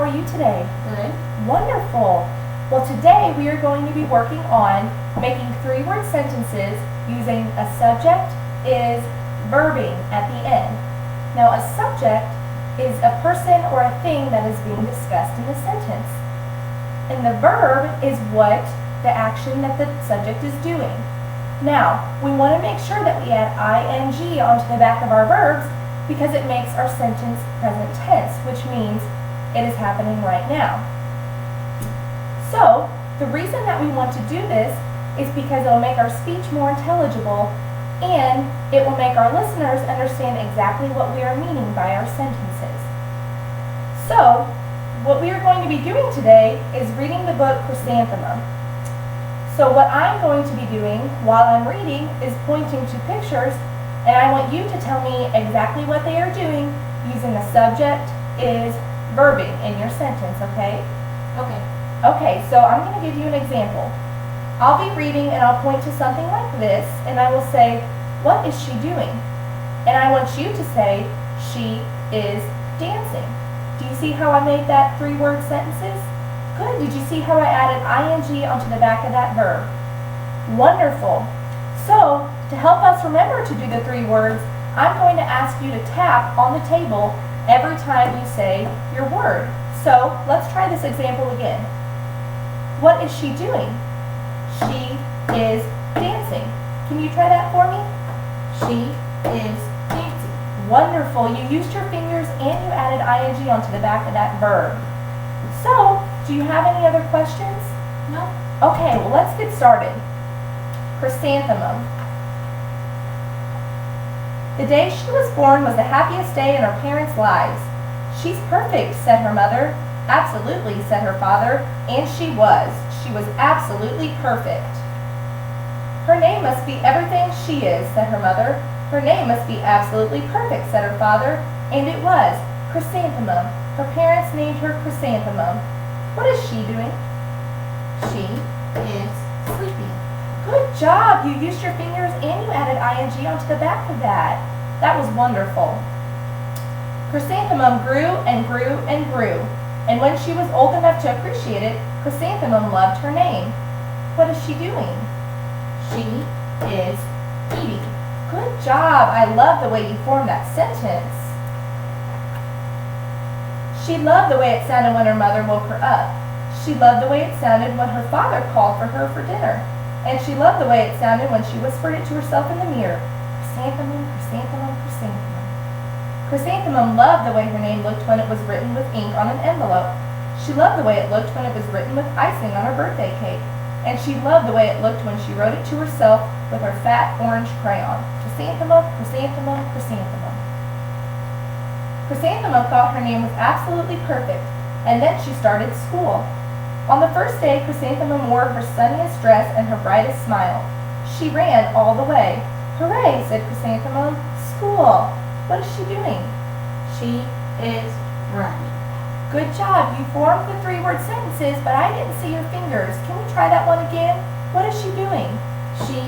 are you today? Good. Wonderful. Well, today we are going to be working on making three-word sentences using a subject is verbing at the end. Now, a subject is a person or a thing that is being discussed in the sentence. And the verb is what the action that the subject is doing. Now, we want to make sure that we add ing onto the back of our verbs because it makes our sentence present tense, which means it is happening right now. So, the reason that we want to do this is because it will make our speech more intelligible and it will make our listeners understand exactly what we are meaning by our sentences. So, what we are going to be doing today is reading the book Chrysanthemum. So what I'm going to be doing while I'm reading is pointing to pictures, and I want you to tell me exactly what they are doing using the subject is verbing in your sentence, okay? Okay. Okay, so I'm going to give you an example. I'll be reading and I'll point to something like this, and I will say, what is she doing? And I want you to say, she is dancing. Do you see how I made that three-word sentences? Good. Did you see how I added ing onto the back of that verb? Wonderful. So, to help us remember to do the three words, I'm going to ask you to tap on the table every time you say your word. So, let's try this example again. What is she doing? She is dancing. Can you try that for me? She is dancing. Wonderful. You used your fingers and you added ing onto the back of that verb. So, do you have any other questions? No. Okay, well let's get started. Chrysanthemum. The day she was born was the happiest day in her parents' lives. She's perfect, said her mother. Absolutely, said her father. And she was. She was absolutely perfect. Her name must be everything she is, said her mother. Her name must be absolutely perfect, said her father. And it was. Chrysanthemum. Her parents named her Chrysanthemum. What is she doing? She is sleeping. Good job! You used your fingers and you added ing onto the back of that. That was wonderful. Chrysanthemum grew and grew and grew. And when she was old enough to appreciate it, Chrysanthemum loved her name. What is she doing? She is eating. Good job! I love the way you formed that sentence. She loved the way it sounded when her mother woke her up. She loved the way it sounded when her father called for her for dinner. And she loved the way it sounded when she whispered it to herself in the mirror. Chrysanthemum, chrysanthemum, chrysanthemum. Chrysanthemum loved the way her name looked when it was written with ink on an envelope. She loved the way it looked when it was written with icing on her birthday cake. And she loved the way it looked when she wrote it to herself with her fat orange crayon. Chrysanthemum, chrysanthemum, chrysanthemum. Chrysanthemum thought her name was absolutely perfect, and then she started school. On the first day, Chrysanthemum wore her sunniest dress and her brightest smile. She ran all the way. Hooray, said Chrysanthemum. School. What is she doing? She is running. Good job. You formed the three-word sentences, but I didn't see your fingers. Can we try that one again? What is she doing? She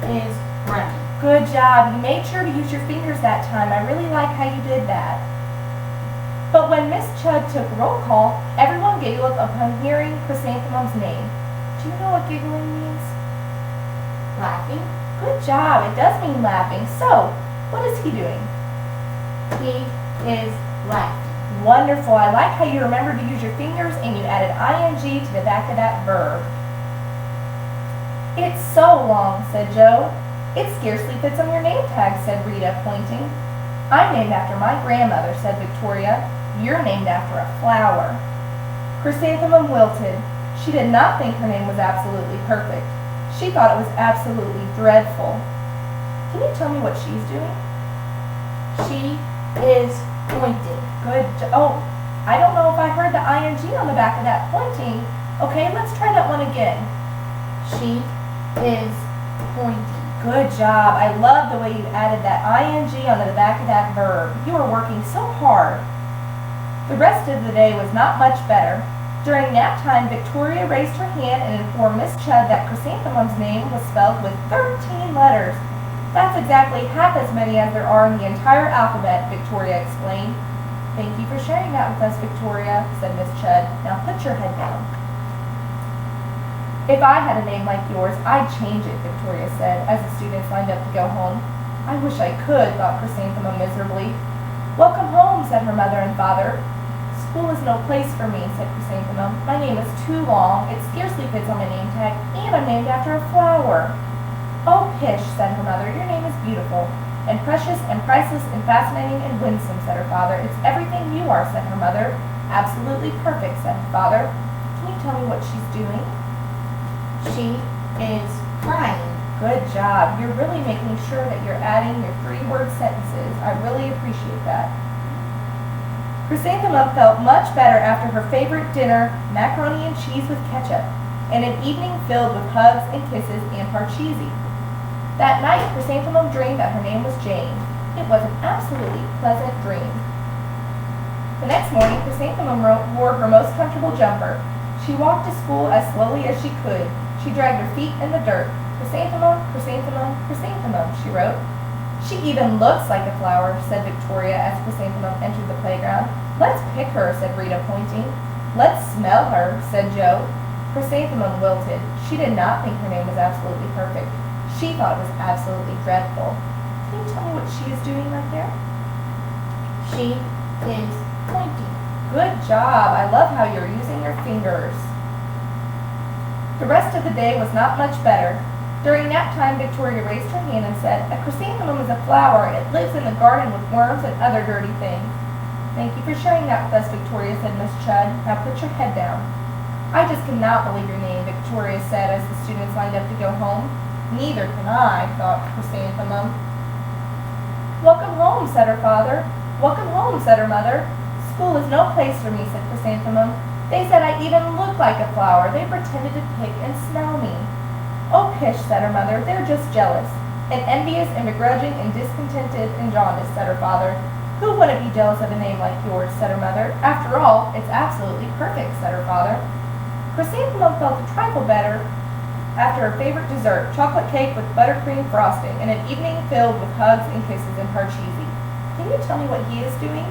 is running. Good job. You made sure to use your fingers that time. I really like how you did that. But when Miss Chud took roll call, everyone giggled upon hearing Chrysanthemum's name. Do you know what giggling means? Laughing. Good job. It does mean laughing. So, what is he doing? He is laughing. Wonderful. I like how you remembered to use your fingers and you added ing to the back of that verb. It's so long, said Joe. It scarcely fits on your name tag, said Rita, pointing. I'm named after my grandmother, said Victoria. You're named after a flower. Chrysanthemum wilted. She did not think her name was absolutely perfect. She thought it was absolutely dreadful. Can you tell me what she's doing? She is pointing. Good. Oh, I don't know if I heard the ing on the back of that pointing. Okay, let's try that one again. She is pointing. Good job. I love the way you added that ing onto the back of that verb. You are working so hard. The rest of the day was not much better. During nap time, Victoria raised her hand and informed Miss Chud that Chrysanthemum's name was spelled with 13 letters. That's exactly half as many as there are in the entire alphabet, Victoria explained. Thank you for sharing that with us, Victoria, said Miss Chudd. Now put your head down. If I had a name like yours, I'd change it, Victoria said, as the students lined up to go home. I wish I could, thought Chrysanthemum miserably. Welcome home, said her mother and father. School is no place for me, said Chrysanthemum. My name is too long, it scarcely fits on my name tag, and I'm named after a flower. Oh, pish, said her mother, your name is beautiful, and precious and priceless and fascinating and winsome, said her father. It's everything you are, said her mother. Absolutely perfect, said her father. Can you tell me what she's doing? She is crying. Good job. You're really making sure that you're adding your 3-word sentences. I really appreciate that. Chrysanthemum felt much better after her favorite dinner, macaroni and cheese with ketchup, and an evening filled with hugs and kisses and parcheesi. That night, Chrysanthemum dreamed that her name was Jane. It was an absolutely pleasant dream. The next morning, Chrysanthemum wore her most comfortable jumper. She walked to school as slowly as she could. She dragged her feet in the dirt. Chrysanthemum, Chrysanthemum, Chrysanthemum, she wrote. She even looks like a flower, said Victoria as Chrysanthemum entered the playground. Let's pick her, said Rita, pointing. Let's smell her, said Joe. Chrysanthemum wilted. She did not think her name was absolutely perfect. She thought it was absolutely dreadful. Can you tell me what she is doing right there? She is pointing. Good job. I love how you're using your fingers. The rest of the day was not much better. During nap time, Victoria raised her hand and said, "A chrysanthemum is a flower. It lives in the garden with worms and other dirty things." "Thank you for sharing that with us, Victoria," said Miss Chudd. "Now put your head down." "I just cannot believe your name," Victoria said as the students lined up to go home. "Neither can I," thought Chrysanthemum. "Welcome home," said her father. "Welcome home," said her mother. "School is no place for me," said Chrysanthemum. "They said I even looked like a flower. They pretended to pick and smell me." "Oh, pish," said her mother. "They're just jealous, and envious and begrudging and discontented and jaundiced," said her father. "Who wouldn't be jealous of a name like yours?" said her mother. "After all, it's absolutely perfect," said her father. Chrysanthemum felt a trifle better after her favorite dessert, chocolate cake with buttercream frosting, and an evening filled with hugs and kisses and parcheesi. Can you tell me what he is doing?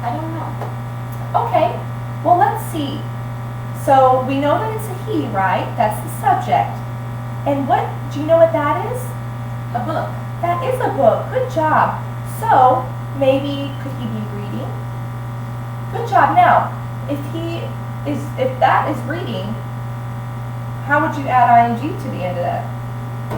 I don't know. Okay, well, let's see. So we know that it's a he, right? That's the subject. And what, do you know what that is? A book. That is a book. Good job. So maybe, could he be reading? Good job. Now, if that is reading, how would you add ing to the end of that?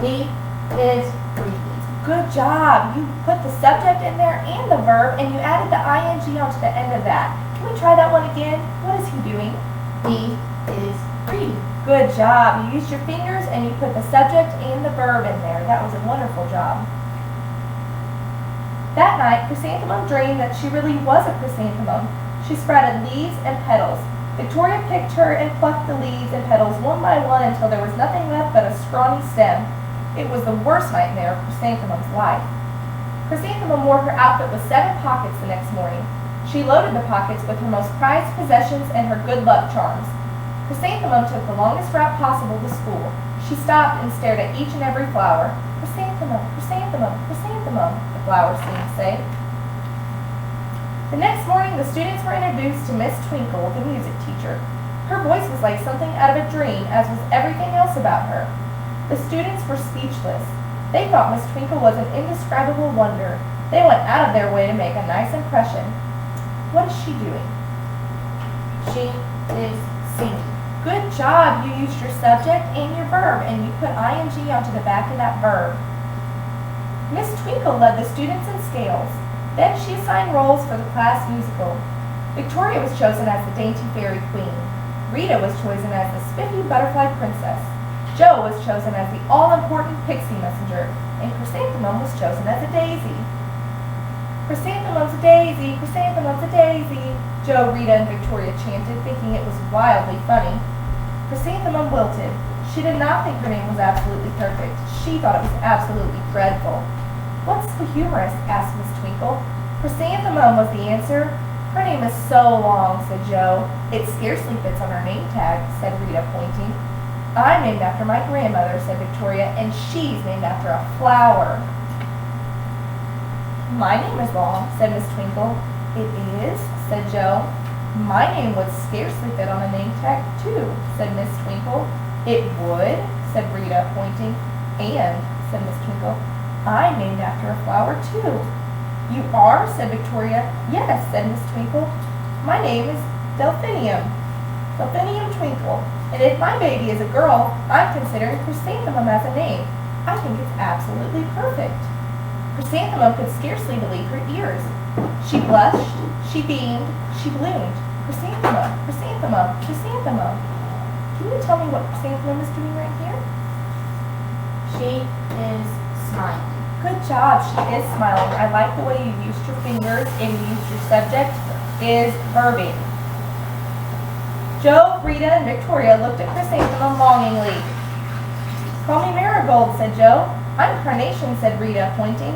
He is reading. Good job. You put the subject in there and the verb, and you added the ing onto the end of that. Can we try that one again? What is he doing? He is reading. Good job. You used your fingers and you put the subject and the verb in there. That was a wonderful job. That night, Chrysanthemum dreamed that she really was a chrysanthemum. She sprouted leaves and petals. Victoria picked her and plucked the leaves and petals one by one until there was nothing left but a scrawny stem. It was the worst nightmare of Chrysanthemum's life. Chrysanthemum wore her outfit with 7 pockets the next morning. She loaded the pockets with her most prized possessions and her good luck charms. Chrysanthemum took the longest route possible to school. She stopped and stared at each and every flower. "Chrysanthemum, chrysanthemum, chrysanthemum," the flowers seemed to say. The next morning, the students were introduced to Miss Twinkle, the music teacher. Her voice was like something out of a dream, as was everything else about her. The students were speechless. They thought Miss Twinkle was an indescribable wonder. They went out of their way to make a nice impression. What is she doing? She is singing. Good job. You used your subject and your verb, and you put ing onto the back of that verb. Miss Twinkle led the students in scales. Then she assigned roles for the class musical. Victoria was chosen as the dainty fairy queen. Rita was chosen as the spiffy butterfly princess. Joe was chosen as the all-important pixie messenger, and Chrysanthemum was chosen as a daisy. "Chrysanthemum's a daisy, chrysanthemum's a daisy," Joe, Rita, and Victoria chanted, thinking it was wildly funny. Chrysanthemum wilted. She did not think her name was absolutely perfect. She thought it was absolutely dreadful. "What's so humorous?" asked Miss Twinkle. "Chrysanthemum," was the answer. "Her name is so long," said Joe. "It scarcely fits on her name tag," said Rita, pointing. "I'm named after my grandmother," said Victoria, "and she's named after a flower." My name is long, said Miss Twinkle. It is, said Joe. My name would scarcely fit on a name tag, too, said Miss Twinkle. It would, said Rita, pointing. And, said Miss Twinkle, I'm named after a flower, too. You are, said Victoria. Yes, said Miss Twinkle. My name is Delphinium. Delphinium Twinkle. And if my baby is a girl, I'm considering Chrysanthemum as a name. I think it's absolutely perfect. Chrysanthemum could scarcely believe her ears. She blushed, she beamed, she bloomed. Chrysanthemum, chrysanthemum, chrysanthemum. Can you tell me what chrysanthemum is doing right here? She is smiling. Good job, she is smiling. I like the way you used your fingers and you used your subject is verbing. Joe, Rita, and Victoria looked at Chrysanthemum longingly. Call me Marigold, said Joe. I'm Carnation, said Rita, pointing.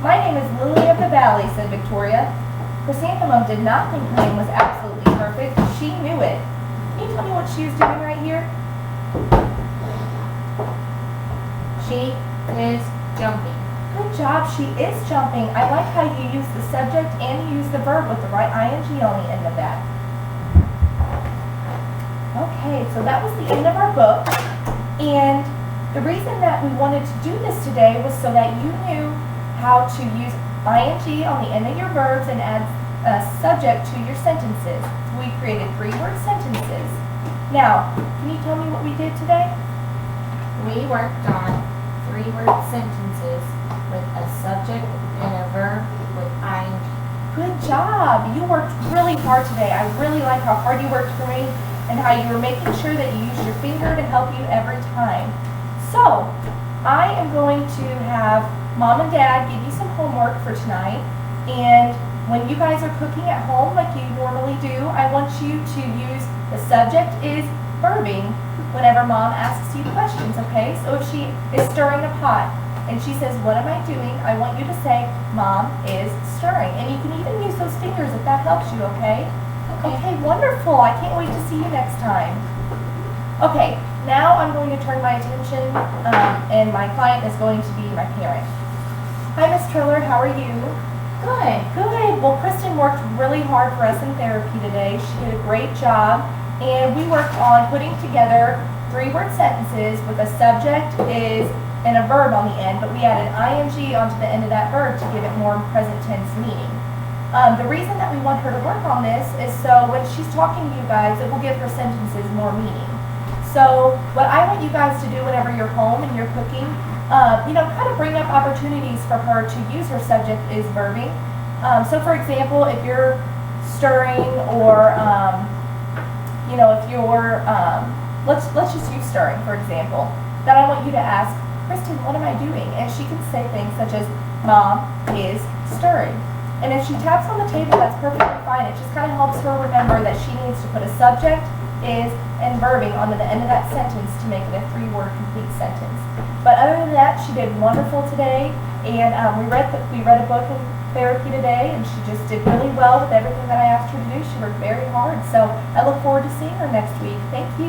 My name is Lily of the Valley, said Victoria. Chrysanthemum did not think her name was absolutely perfect. She knew it. Can you tell me what she is doing right here? She is jumping. Good job, she is jumping. I like how you use the subject and you use the verb with the right ing on the end of that. Okay, so that was the end of our book. And the reason that we wanted to do this today was so that you knew how to use ing on the end of your verbs and add a subject to your sentences. We created 3-word sentences. Now, can you tell me what we did today? We worked on 3-word sentences with a subject and a verb with ing. Good job. You worked really hard today. I really like how hard you worked for me and how you were making sure that you used your finger to help you every time. So, I am going to have Mom and Dad give you some homework for tonight. And when you guys are cooking at home like you normally do, I want you to use the subject is verbing whenever Mom asks you questions, okay? So if she is stirring a pot and she says, what am I doing? I want you to say, Mom is stirring. And you can even use those fingers if that helps you, okay? Okay, wonderful. I can't wait to see you next time. Okay, now I'm going to turn my attention, and my client is going to be my parent. Hi, Miss Triller. How are you? Good. Good. Well, Kristen worked really hard for us in therapy today. She did a great job, and we worked on putting together 3-word sentences with a subject is and a verb on the end, but we added ing onto the end of that verb to give it more present tense meaning. The reason that we want her to work on this is so when she's talking to you guys, it will give her sentences more meaning. So what I want you guys to do whenever you're home and you're cooking, kind of bring up opportunities for her to use her subject is verbing. So for example, if you're stirring or, if you're, let's just use stirring, for example, then I want you to ask, Kristen, what am I doing? And she can say things such as, Mom is stirring. And if she taps on the table, that's perfectly fine. It just kind of helps her remember that she needs to put a subject, is, and verbing onto the end of that sentence to make it a 3-word complete sentence. But other than that, she did wonderful today. And we read a book in therapy today, and she just did really well with everything that I asked her to do. She worked very hard. So I look forward to seeing her next week. Thank you.